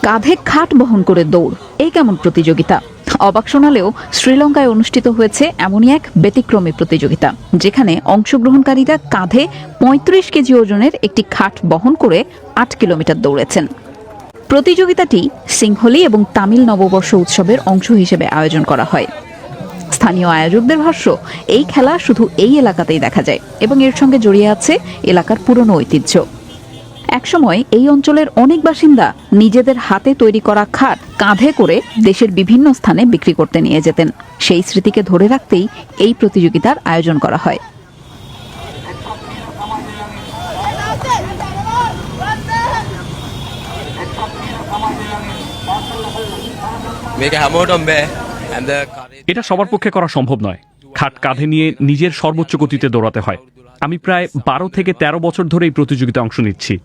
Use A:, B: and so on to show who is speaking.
A: কাঁধে খাট বহন করে দৌড়, এই কেমন প্রতিযোগিতা? অবাক শোনালেও শ্রীলঙ্কায় অনুষ্ঠিত হয়েছে এমনই এক ব্যতিক্রমী প্রতিযোগিতা, যেখানে অংশগ্রহণকারীরা কাঁধে ৩৫ কেজি ওজনের একটি খাট বহন করে ৮ কিলোমিটার দৌড়েছেন। প্রতিযোগিতাটি সিংহলি এবং তামিল নববর্ষ উৎসবের অংশ হিসেবে আয়োজন করা হয়। স্থানীয় আয়োজকদের ভাষ্য, এই খেলা শুধু এই এলাকাতেই দেখা যায় এবং এর সঙ্গে জড়িয়ে আছে এলাকার পুরনো ঐতিহ্য। একসময় এই অঞ্চলের অনেক বাসিন্দা নিজেদের হাতে তৈরি করা খাট কাঁধে করে দেশের বিভিন্ন স্থানে বিক্রি করতে নিয়ে যেতেন। সেই স্মৃতিকে ধরে রাখতেই এই প্রতিযোগিতার আয়োজন করা হয়।
B: এটা সবার পক্ষে করা সম্ভব নয়। খাট কাঁধে নিয়ে নিজের সর্বোচ্চ গতিতে দৌড়াতে হয়। আমি প্রায় 12 থেকে 13 বছর ধরে এই প্রতিযোগিতায় অংশ নিচ্ছি।